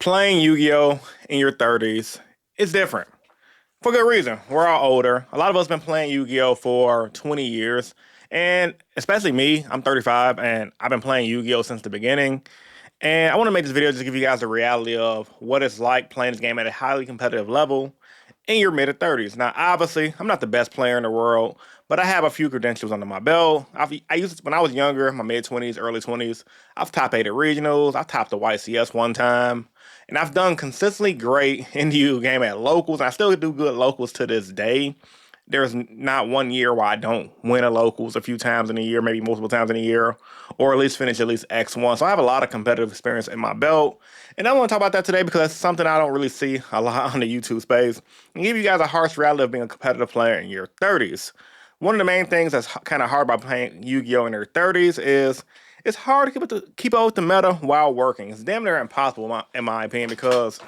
Playing Yu-Gi-Oh in your 30s is different. For good reason. We're all older. A lot of us been playing Yu-Gi-Oh for 20 years. And especially me, I'm 35 and I've been playing Yu-Gi-Oh since the beginning. And I want to make this video just to give you guys the reality of what it's like playing this game at a highly competitive level in your mid 30s. Now, obviously, I'm not the best player in the world, but I have a few credentials under my belt. I used when I was younger, my mid 20s, early 20s. I've top 8 at regionals. I've topped the YCS one time, and I've done consistently great in the U game at locals. And I still do good locals to this day. There's not one year where I don't win a locals a few times in a year, maybe multiple times in a year, or at least finish at least X1. So I have a lot of competitive experience in my belt. And I want to talk about that today because that's something I don't really see a lot on the YouTube space and give you guys a harsh reality of being a competitive player in your 30s. One of the main things that's kind of hard about playing Yu-Gi-Oh! In your 30s is it's hard to keep up with the meta while working. It's damn near impossible, in my opinion, because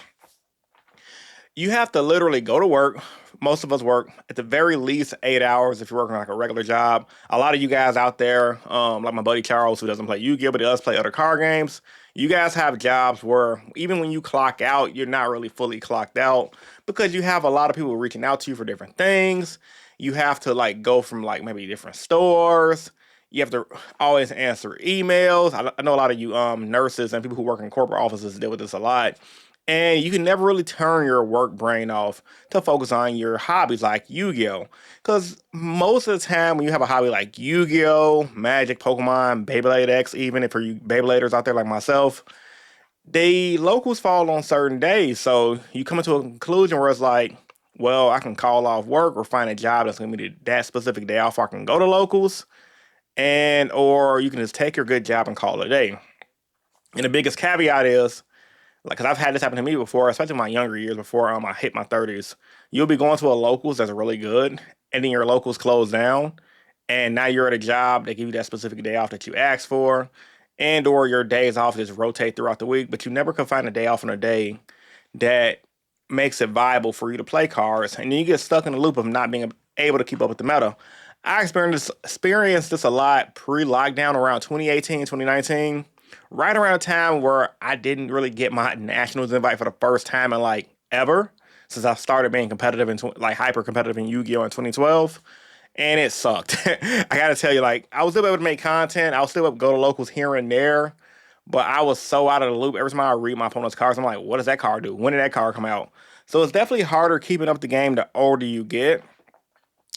you have to literally go to work. Most of us work at the very least 8 hours if you're working like a regular job. A lot of you guys out there, like my buddy Charles, who doesn't play Yu-Gi-Oh, but he does play other card games. You guys have jobs where even when you clock out, you're not really fully clocked out because you have a lot of people reaching out to you for different things. You have to like go from like maybe different stores. You have to always answer emails. I know a lot of you nurses and people who work in corporate offices deal with this a lot. And you can never really turn your work brain off to focus on your hobbies like Yu-Gi-Oh! Because most of the time when you have a hobby like Yu-Gi-Oh!, Magic, Pokemon, Beyblade X, even if you Beybladers out there like myself, the locals fall on certain days. So you come into a conclusion where it's like, well, I can call off work or find a job that's going to be that specific day off. Or I can go to locals, and or you can just take your good job and call it a day. And the biggest caveat is, like, cause I've had this happen to me before, especially in my younger years before I hit my 30s. You'll be going to a locals that's really good, and then your locals close down, and now you're at a job. They give you that specific day off that you asked for, and or your days off just rotate throughout the week, but you never can find a day off on a day that makes it viable for you to play cards, and then you get stuck in the loop of not being able to keep up with the meta. I experienced this a lot pre-lockdown around 2018, 2019, right around the time where I didn't really get my nationals invite for the first time in like ever since I started being competitive and like hyper competitive in Yu-Gi-Oh in 2012, and it sucked. I gotta tell you, like I was still able to make content, I was still able to go to locals here and there, but I was so out of the loop. Every time I read my opponent's cards, I'm like, what does that card do? When did that card come out? So it's definitely harder keeping up the game the older you get.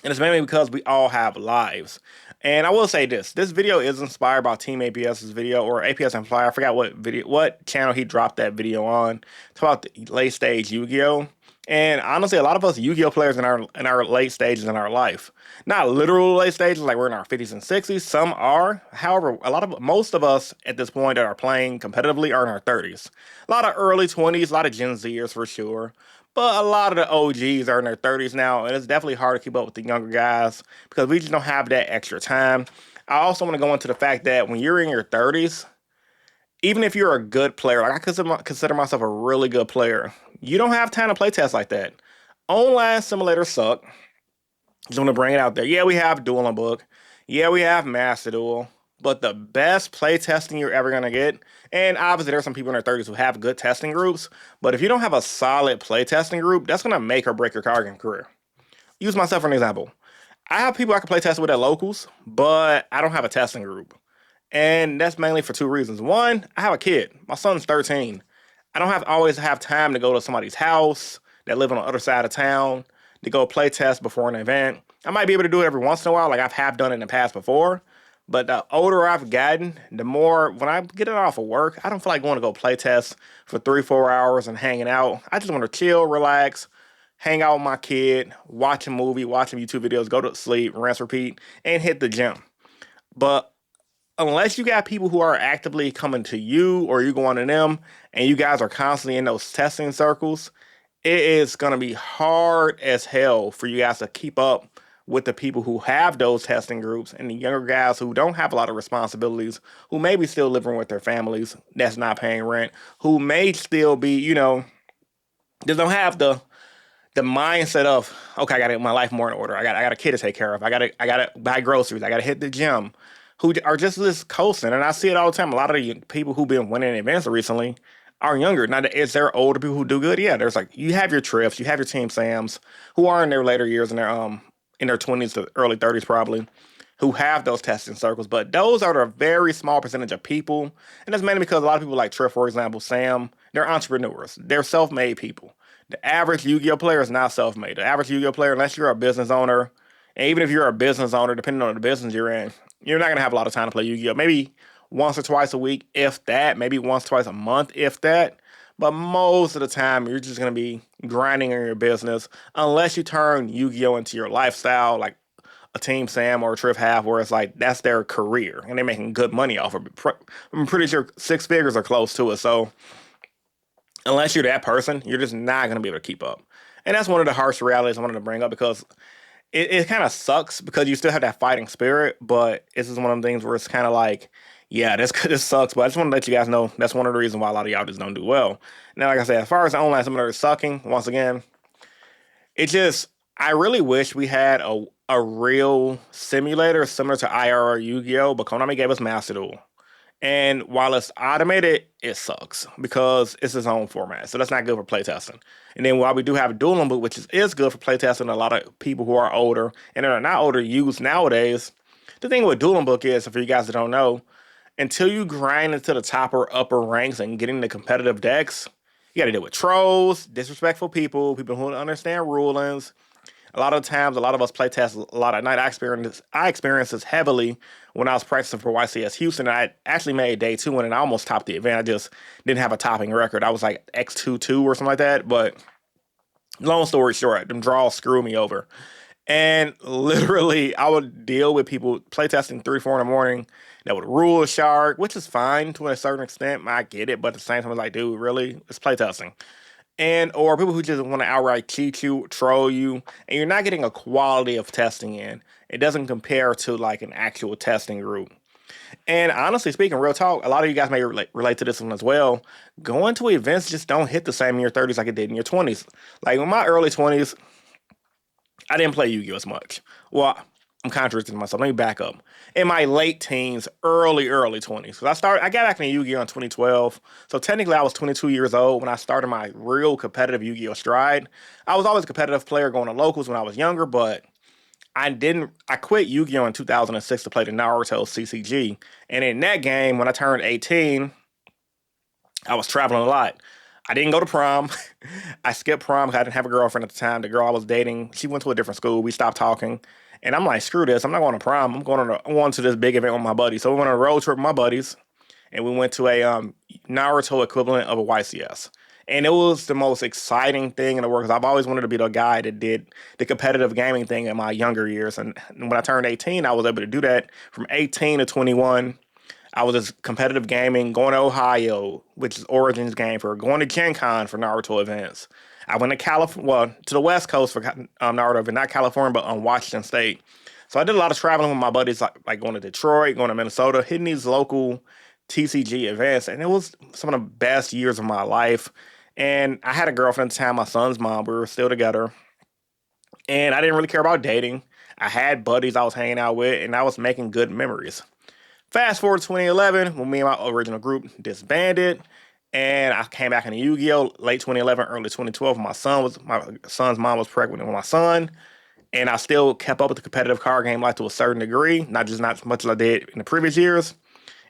And it's mainly because we all have lives. And I will say this video is inspired by Team APS's video, or APS and Fly. I forgot what channel he dropped that video on. It's about the late stage Yu-Gi-Oh! And honestly, a lot of us Yu-Gi-Oh! Players in our late stages in our life. Not literal late stages, like we're in our 50s and 60s. Some are. However, most of us at this point that are playing competitively are in our 30s. A lot of early 20s, a lot of Gen Zers for sure. But a lot of the OGs are in their 30s now, and it's definitely hard to keep up with the younger guys because we just don't have that extra time. I also want to go into the fact that when you're in your 30s, even if you're a good player, like I consider myself a really good player, you don't have time to play tests like that. Online simulators suck. Just want to bring it out there. Yeah, we have Duel and Book. Yeah, we have Master Duel. But the best play testing you're ever going to get, and obviously there's some people in their 30s who have good testing groups, but if you don't have a solid play testing group, that's going to make or break your card game career. Use myself for an example. I have people I can play test with at locals, but I don't have a testing group. And that's mainly for two reasons. One, I have a kid. My son's 13. I don't always have time to go to somebody's house that live on the other side of town to go play test before an event. I might be able to do it every once in a while, like I've have done in the past before. But the older I've gotten, the more when I get it off of work, I don't feel like going to go play test for 3, 4 hours and hanging out. I just want to chill, relax, hang out with my kid, watch a movie, watch some YouTube videos, go to sleep, rinse, repeat, and hit the gym. But unless you got people who are actively coming to you or you going to them and you guys are constantly in those testing circles, it is going to be hard as hell for you guys to keep up with the people who have those testing groups and the younger guys who don't have a lot of responsibilities, who may be still living with their families that's not paying rent, who may still be, just don't have the mindset of, okay, I got to get my life more in order. I got a kid to take care of. I gotta buy groceries. I gotta hit the gym. Who are just coasting, and I see it all the time. A lot of the people who've been winning events recently are younger. Now, is there older people who do good? Yeah, there's like you have your trips, you have your team Sams who are in their later years in their 20s to early 30s probably, who have those testing circles. But those are a very small percentage of people, and that's mainly because a lot of people like Triff, for example, Sam, they're entrepreneurs, they're self-made people. The average Yu-Gi-Oh player is not self-made. The average Yu-Gi-Oh player, unless you're a business owner, and even if you're a business owner, depending on the business you're in, you're not gonna have a lot of time to play Yu-Gi-Oh. Maybe once or twice a week, if that. Maybe once, twice a month, if that. But most of the time, you're just gonna be grinding in your business unless you turn Yu-Gi-Oh into your lifestyle, like a Team Sam or a Triff have, where it's like that's their career and they're making good money off of it. I'm pretty sure six figures are close to it. So unless you're that person, you're just not gonna be able to keep up. And that's one of the harsh realities I wanted to bring up because it kind of sucks because you still have that fighting spirit, but this is one of the things where it's kind of like, yeah, this sucks, but I just want to let you guys know that's one of the reasons why a lot of y'all just don't do well. Now, like I said, as far as the online seminars sucking, once again, it just I really wish we had a real simulator similar to IRR Yu-Gi-Oh, but Konami gave us Master Duel. And while it's automated, it sucks because it's its own format. So that's not good for playtesting. And then while we do have Dueling Book, which is good for playtesting, a lot of people who are older and are not older use nowadays. The thing with Dueling Book is, for you guys that don't know, until you grind into the top or upper ranks and get into competitive decks, you got to deal with trolls, disrespectful people who don't understand rulings. A lot of times, a lot of us play test a lot at night. I experienced this heavily when I was practicing for YCS Houston. I actually made day two and I almost topped the event. I just didn't have a topping record. I was like X2-2 or something like that. But long story short, them draws screw me over. And literally, I would deal with people playtesting 3, 4 in the morning that would rule a shark, which is fine to a certain extent. I get it, but at the same time, I was like, dude, really? It's playtesting. And or people who just want to outright cheat you, troll you, and you're not getting a quality of testing in. It doesn't compare to like an actual testing group. And honestly speaking, real talk, a lot of you guys may relate to this one as well. Going to events just don't hit the same in your 30s like it did in your 20s. Like in my early 20s, I didn't play Yu-Gi-Oh as much. Well, I'm contradicting myself. Let me back up. In my late teens, early 20s. Because I got back into Yu-Gi-Oh in 2012. So technically I was 22 years old when I started my real competitive Yu-Gi-Oh stride. I was always a competitive player going to locals when I was younger, but I quit Yu-Gi-Oh in 2006 to play the Naruto CCG. And in that game, when I turned 18, I was traveling a lot. I didn't go to prom. I skipped prom because I didn't have a girlfriend at the time. The girl I was dating, she went to a different school. We stopped talking. And I'm like, screw this. I'm not going to prom. I'm going to this big event with my buddies. So we went on a road trip with my buddies. And we went to a Naruto equivalent of a YCS. And it was the most exciting thing in the world because I've always wanted to be the guy that did the competitive gaming thing in my younger years. And when I turned 18, I was able to do that from 18 to 21. I was just competitive gaming, going to Ohio, which is Origins game for going to Gen Con for Naruto events. I went to California, well, to the West Coast for Naruto event, not California, but on Washington State. So I did a lot of traveling with my buddies, like going to Detroit, going to Minnesota, hitting these local TCG events, and it was some of the best years of my life. And I had a girlfriend at the time, my son's mom. We were still together, and I didn't really care about dating. I had buddies I was hanging out with, and I was making good memories. Fast forward to 2011, when me and my original group disbanded, and I came back into Yu-Gi-Oh! Late 2011, early 2012. My son's mom was pregnant with my son, and I still kept up with the competitive card game life to a certain degree, not as much as I did in the previous years.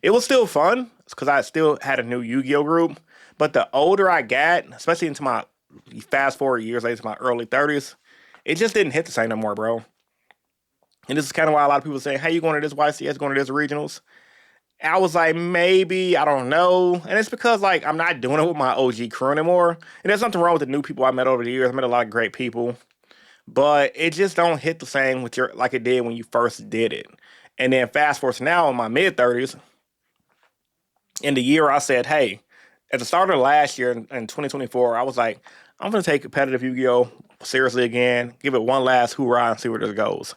It was still fun because I still had a new Yu-Gi-Oh! Group, but the older I got, especially into my fast forward years later to my early 30s, it just didn't hit the same no more, bro. And this is kind of why a lot of people say, hey, you going to this YCS, going to this regionals? I was like, maybe, I don't know. And it's because, like, I'm not doing it with my OG crew anymore. And there's nothing wrong with the new people I met over the years. I met a lot of great people. But it just don't hit the same with like it did when you first did it. And then fast forward to now in my mid-30s, in the year I said, hey, at the start of last year in 2024, I was like, I'm going to take competitive Yu-Gi-Oh! Seriously again, give it one last hoorah and see where this goes.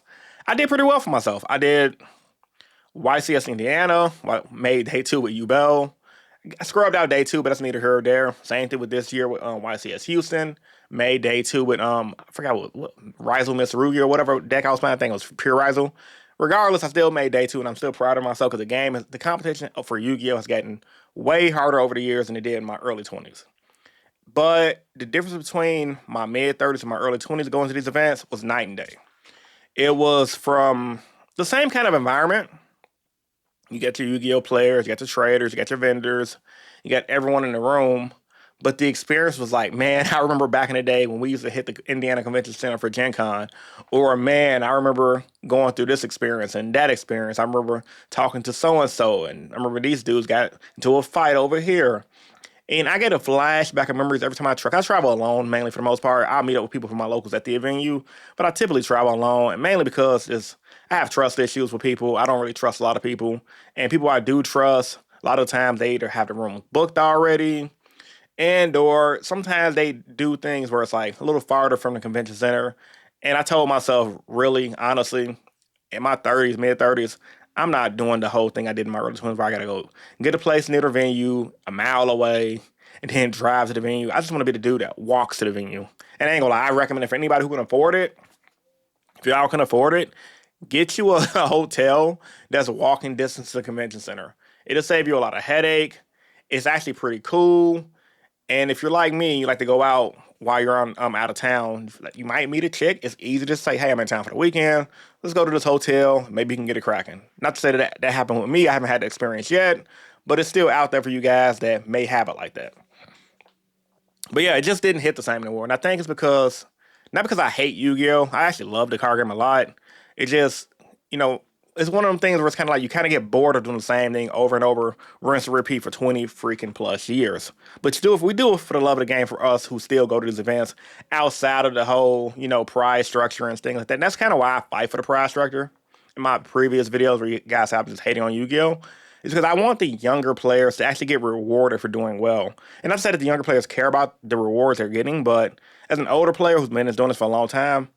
I did pretty well for myself. I did YCS Indiana, made day two with Yugioh. I scrubbed out day two, but that's neither here nor there. Same thing with this year with YCS Houston. Made day two with I forgot what Rizal Miss Rugi or whatever deck I was playing. I think it was Pure Rizal. regardless, I still made day two, and I'm still proud of myself because the competition for Yu-Gi-Oh has gotten way harder over the years than it did in my early 20s. But the difference between my mid 30s and my early 20s going to these events was night and day. It was from the same kind of environment. You got your Yu-Gi-Oh players, you got your traders, you got your vendors, you got everyone in the room. But the experience was like, man, I remember back in the day when we used to hit the Indiana Convention Center for Gen Con. Or, man, I remember going through this experience and that experience. I remember talking to so-and-so, and I remember these dudes got into a fight over here. And I get a flashback of memories every time I travel. I travel alone mainly for the most part. I'll meet up with people from my locals at the venue, but I typically travel alone, and mainly because I have trust issues with people. I don't really trust a lot of people, and people I do trust, a lot of the times they either have the room booked already, and or sometimes they do things where it's like a little farther from the convention center. And I told myself, really, honestly, in my 30s, mid 30s, I'm not doing the whole thing I did in my early 20s where I gotta go get a place near the venue, a mile away, and then drive to the venue. I just want to be the dude that walks to the venue. And I ain't gonna lie, I recommend it for anybody who can afford it. If y'all can afford it, get you a hotel that's walking distance to the convention center. It'll save you a lot of headache. It's actually pretty cool. And if you're like me, you like to go out while you're on out of town, you might meet a chick. It's easy to say, hey, I'm in town for the weekend. Let's go to this hotel. Maybe you can get it cracking. Not to say that happened with me. I haven't had the experience yet, but it's still out there for you guys that may have it like that. But yeah, it just didn't hit the same anymore. And I think it's not because I hate Yu-Gi-Oh! I actually love the card game a lot. It just, you know, it's one of them things where it's kind of like you kind of get bored of doing the same thing over and over, rinse and repeat for 20 freaking plus years. But we do it for the love of the game for us who still go to these events outside of the whole, prize structure and things like that. And that's kind of why I fight for the prize structure in my previous videos where you guys have been just hating on Yu-Gi-Oh! Is because I want the younger players to actually get rewarded for doing well. And not to say that the younger players care about the rewards they're getting, but as an older player who's been doing this for a long time,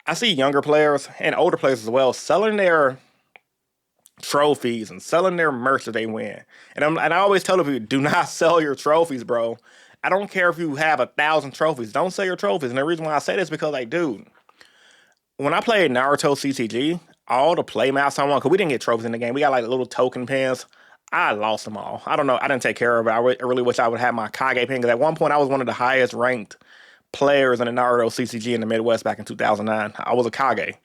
I see younger players and older players as well selling their trophies and selling their merch that they win. And I always tell people, do not sell your trophies, bro. I don't care if you have 1,000 trophies. Don't sell your trophies. And the reason why I say this is because, like, dude, when I played Naruto CCG, all the playmats I won, because we didn't get trophies in the game. We got like little token pins. I lost them all. I don't know. I didn't take care of it. I really wish I would have my Kage pin, because at one point I was one of the highest ranked players in the Naruto CCG in the Midwest back in 2009. I was a Kage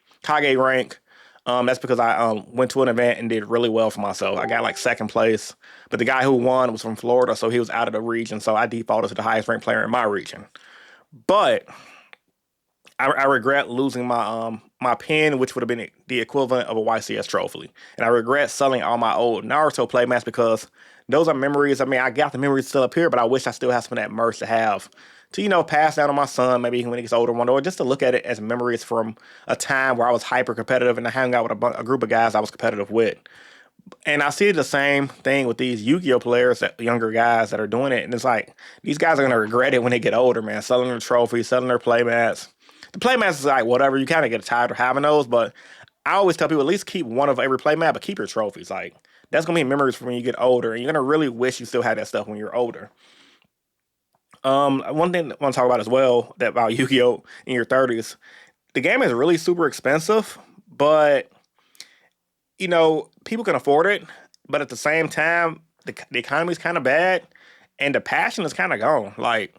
rank. That's because I went to an event and did really well for myself. I got like second place, but the guy who won was from Florida, so he was out of the region, so I defaulted to the highest ranked player in my region. But I regret losing my pin, which would have been the equivalent of a YCS trophy. And I regret selling all my old Naruto playmats because those are memories. I mean, I got the memories still up here, but I wish I still had some of that merch to have to, pass down on my son, maybe when he gets older one day, or just to look at it as memories from a time where I was hyper competitive and I hung out with a group of guys I was competitive with. And I see the same thing with these Yu-Gi-Oh players, that younger guys that are doing it. And it's like, these guys are going to regret it when they get older, man, selling their trophies, selling their playmats. The playmats is like, whatever, you kind of get tired of having those, but I always tell people, at least keep one of every playmat, but keep your trophies. Like, that's going to be memories for when you get older, and you're going to really wish you still had that stuff when you're older. One thing I want to talk about as well, that about Yu-Gi-Oh! In your 30s, the game is really super expensive, but people can afford it, but at the same time, the economy is kind of bad, and the passion is kind of gone. Like,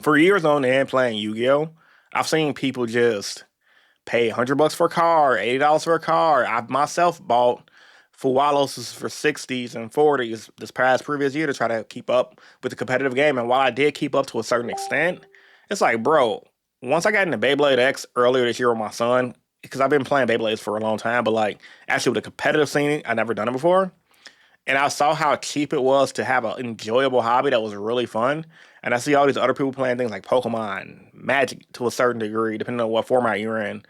for years on end playing Yu-Gi-Oh, I've seen people just pay $100 for a car, $80 for a car. I myself bought Fuwalos for 60s and 40s this previous year to try to keep up with the competitive game. And while I did keep up to a certain extent, it's like, bro, once I got into Beyblade X earlier this year with my son, because I've been playing Beyblades for a long time, but like actually with the competitive scene, I never done it before. And I saw how cheap it was to have an enjoyable hobby that was really fun. And I see all these other people playing things like Pokemon, Magic to a certain degree, depending on what format you're in.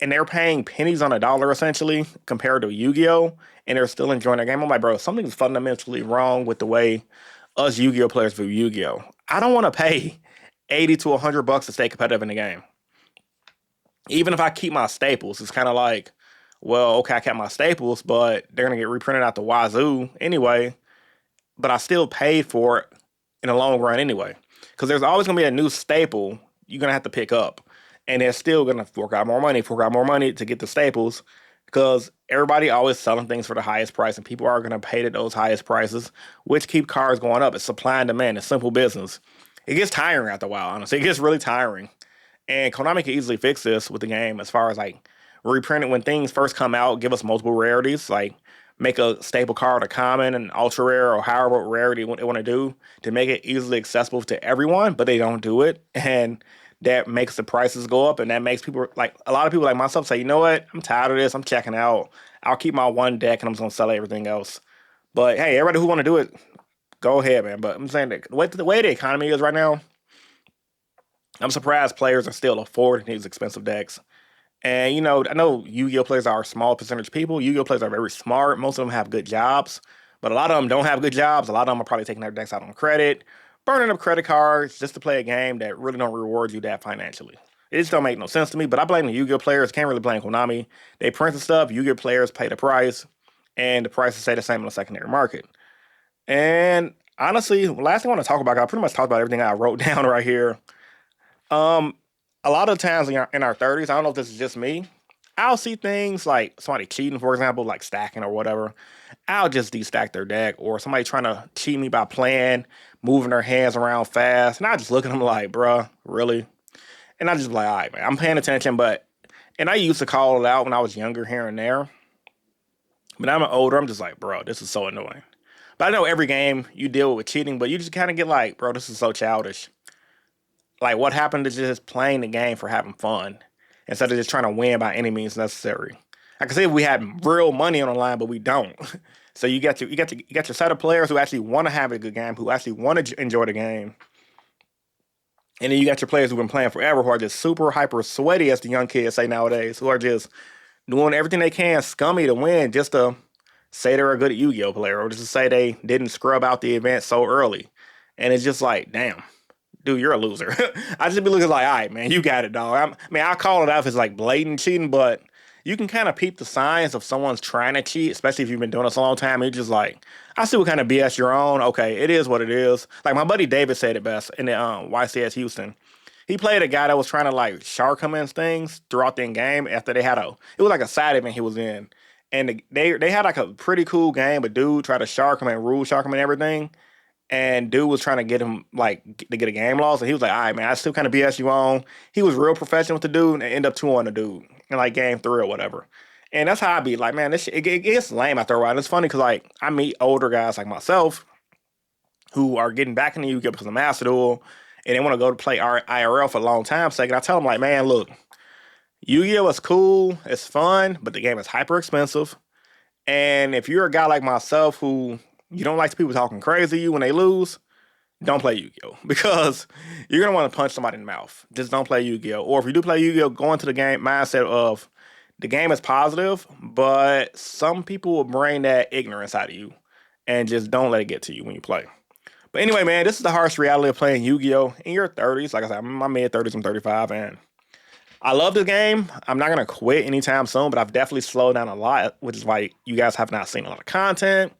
And they're paying pennies on a dollar essentially compared to Yu-Gi-Oh! And they're still enjoying their game. I'm like, bro, something's fundamentally wrong with the way us Yu-Gi-Oh! Players view Yu-Gi-Oh! I don't want to pay 80 to $100 to stay competitive in the game. Even if I keep my staples, it's kind of like, well, okay, I kept my staples, but they're gonna get reprinted out the wazoo anyway. But I still paid for it in the long run anyway, because there's always gonna be a new staple you're gonna have to pick up. and they're still gonna fork out more money to get the staples because everybody always selling things for the highest price, and people are gonna pay those highest prices, which keep cars going up. It's supply and demand. It's simple business. It gets tiring after a while, honestly. It gets really tiring. And Konami can easily fix this with the game as far as like reprinting when things first come out, give us multiple rarities, like make a staple card a common and ultra rare or however rarity they want to do to make it easily accessible to everyone, but they don't do it. And that makes the prices go up, and that makes people like a lot of people like myself say, you know what, I'm tired of this, I'm checking out. I'll keep my one deck and I'm just gonna sell everything else. But hey, everybody who want to do it, go ahead, man. But I'm saying that the way the economy is right now, I'm surprised players are still affording these expensive decks. And I know Yu-Gi-Oh players are small percentage people. Yu-Gi-Oh players are very smart. Most of them have good jobs, but a lot of them don't have good jobs. A lot of them are probably taking their decks out on credit, burning up credit cards just to play a game that really don't reward you that financially. It just don't make no sense to me. But I blame the Yu-Gi-Oh players. Can't really blame Konami. They print the stuff. Yu-Gi-Oh players pay the price, and the prices stay the same in the secondary market. And honestly, last thing I want to talk about, I pretty much talked about everything I wrote down right here. Um, a lot of times in our 30s, I don't know if this is just me, I'll see things like somebody cheating, for example, like stacking or whatever. I'll just destack their deck, or somebody trying to cheat me by playing, moving their hands around fast. And I just look at them like, bruh, really? And I just be like, all right, man, I'm paying attention, and I used to call it out when I was younger here and there. But now I'm older, I'm just like, bro, this is so annoying. But I know every game you deal with cheating, but you just kind of get like, bro, this is so childish. Like, what happened to just playing the game for having fun instead of just trying to win by any means necessary? I can say we had real money on the line, but we don't. So you got your set of players who actually want to have a good game, who actually want to enjoy the game, and then you got your players who've been playing forever, who are just super hyper sweaty, as the young kids say nowadays, who are just doing everything they can, scummy to win, just to say they're a good Yu-Gi-Oh player, or just to say they didn't scrub out the event so early. And it's just like, damn, dude, you're a loser. I just be looking like, all right, man, you got it, dog. I call it out if it's like blatant cheating, but you can kind of peep the signs of someone's trying to cheat, especially if you've been doing this a long time. And you're just like, I see what kind of BS you're on. Okay, it is what it is. Like my buddy David said it best in the YCS Houston. He played a guy that was trying to like shark him in things throughout the game after it was like a side event he was in. And they had like a pretty cool game, but dude tried to shark him and rule shark him and everything. And dude was trying to get him to get a game loss, and he was like, "All right, man, I still kind of BS you on." He was real professional with the dude, and end up 2 on the dude in like game 3 or whatever. And that's how I be like, man, this shit, it gets lame after a while. And it's funny because like I meet older guys like myself who are getting back into Yu-Gi-Oh because of Master Duel, and they want to go to play IRL for a long time sake. And I tell them like, man, look, Yu-Gi-Oh is cool, it's fun, but the game is hyper expensive. And if you're a guy like myself who you don't like people talking crazy to you when they lose, don't play Yu-Gi-Oh! Because you're gonna want to punch somebody in the mouth. Just don't play Yu-Gi-Oh! Or if you do play Yu-Gi-Oh!, go into the game mindset of the game is positive, but some people will bring that ignorance out of you, and just don't let it get to you when you play. But anyway, man, this is the harsh reality of playing Yu-Gi-Oh! In your 30s. Like I said, I'm in my mid 30s, I'm 35, and I love the game. I'm not gonna quit anytime soon, but I've definitely slowed down a lot, which is why you guys have not seen a lot of content.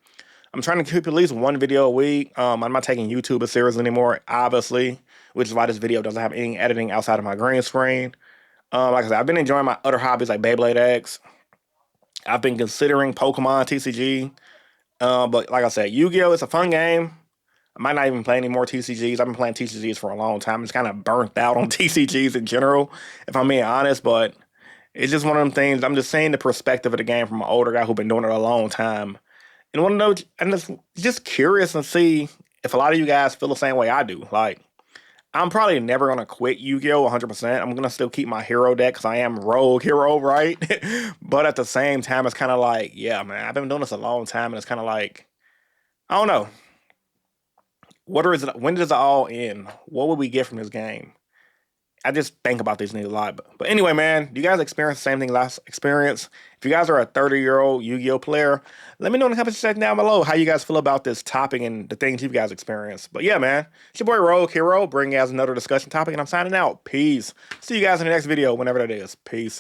I'm trying to keep at least one video a week. I'm not taking YouTube as serious anymore, obviously, which is why this video doesn't have any editing outside of my green screen. Like I said, I've been enjoying my other hobbies like Beyblade X. I've been considering Pokemon TCG. But like I said, Yu-Gi-Oh! Is a fun game. I might not even play any more TCGs. I've been playing TCGs for a long time. I'm just kind of burnt out on TCGs in general, if I'm being honest. But it's just one of them things. I'm just saying the perspective of the game from an older guy who's been doing it a long time. And want to know, and just curious and see if a lot of you guys feel the same way I do. Like, I'm probably never going to quit Yu-Gi-Oh! 100%. I'm going to still keep my hero deck because I am rogue hero, right? But at the same time, it's kind of like, yeah, man, I've been doing this a long time, and it's kind of like, I don't know. When does it all end? What would we get from this game? I just think about these things a lot. But anyway, man, do you guys experience the same thing last experience? If you guys are a 30-year-old Yu-Gi-Oh player, let me know in the comments section down below how you guys feel about this topic and the things you guys experience. But yeah, man, it's your boy Rogue Hero, bringing you guys another discussion topic, and I'm signing out. Peace. See you guys in the next video, whenever that is. Peace.